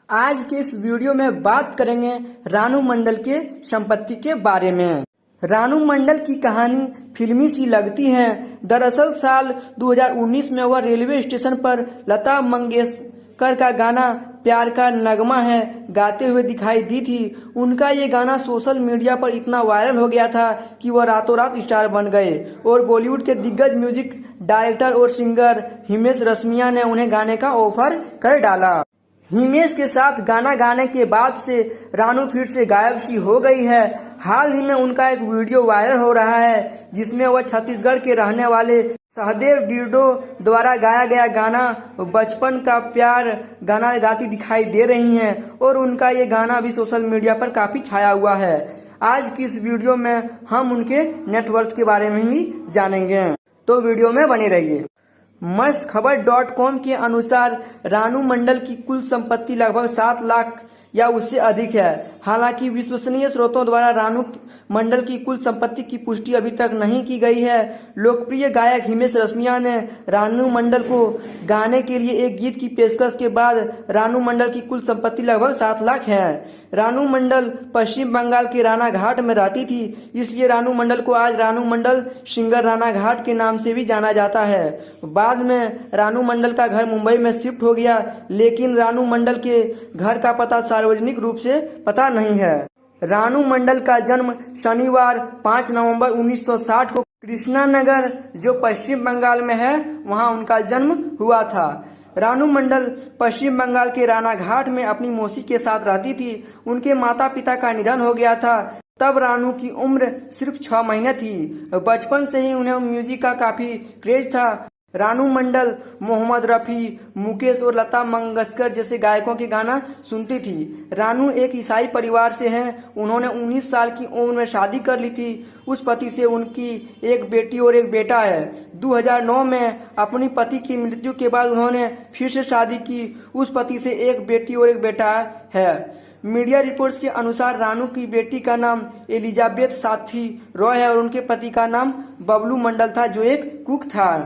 आज के इस वीडियो में बात करेंगे रानू मंडल के संपत्ति के बारे में। रानू मंडल की कहानी फिल्मी सी लगती है। दरअसल साल 2019 में वह रेलवे स्टेशन पर लता मंगेशकर का गाना प्यार का नगमा है गाते हुए दिखाई दी थी। उनका ये गाना सोशल मीडिया पर इतना वायरल हो गया था कि वह रातों रात स्टार बन गए और बॉलीवुड के दिग्गज म्यूजिक डायरेक्टर और सिंगर हिमेश रेशमिया ने उन्हें गाने का ऑफर कर डाला। हिमेश के साथ गाना गाने के बाद से रानू फिर से गायब सी हो गई है। हाल ही में उनका एक वीडियो वायरल हो रहा है जिसमें वह छत्तीसगढ़ के रहने वाले सहदेव डिर्डो द्वारा गाया गया गाना बचपन का प्यार गाना गाती दिखाई दे रही हैं और उनका ये गाना भी सोशल मीडिया पर काफी छाया हुआ है। आज की इस वीडियो में हम उनके नेटवर्थ के बारे में ही जानेंगे, तो वीडियो में बने रहिए। मस्तखबर.com के अनुसार रानू मंडल की कुल संपत्ति लगभग 7 लाख या उससे अधिक है। हालांकि विश्वसनीय स्रोतों द्वारा रानू मंडल की कुल संपत्ति की पुष्टि अभी तक नहीं की गई है। लोकप्रिय गायक हिमेश रेशमिया ने रानू मंडल को गाने के लिए एक गीत की पेशकश के बाद रानू मंडल की कुल संपत्ति लगभग 7 लाख है। रानू मंडल पश्चिम बंगाल के राना घाट में रहती थी, इसलिए रानू मंडल को आज रानू मंडल सिंगर राना घाट के नाम से भी जाना जाता है। बाद में रानू मंडल का घर मुंबई में शिफ्ट हो गया, लेकिन रानू मंडल के घर का पता सार्वजनिक रूप से पता नहीं है। रानू मंडल का जन्म शनिवार 5 नवंबर 1960 को कृष्णानगर, जो पश्चिम बंगाल में है, वहां उनका जन्म हुआ था। रानू मंडल पश्चिम बंगाल के राना घाट में अपनी मौसी के साथ रहती थी। उनके माता पिता का निधन हो गया था। तब रानू की उम्र सिर्फ 6 महीने थी। बचपन से ही उन्हें म्यूजिक का काफी क्रेज था। रानू मंडल मोहम्मद रफी, मुकेश और लता मंगेशकर जैसे गायकों के गाना सुनती थी। रानू एक ईसाई परिवार से हैं। उन्होंने 19 साल की उम्र में शादी कर ली थी। उस पति से उनकी एक बेटी और एक बेटा है। 2009 में अपनी पति की मृत्यु के बाद उन्होंने फिर से शादी की। उस पति से एक बेटी और एक बेटा है। मीडिया रिपोर्ट्स के अनुसार रानू की बेटी का नाम एलिजाबेथ साथी रॉय है और उनके पति का नाम बबलू मंडल था, जो एक कुक था।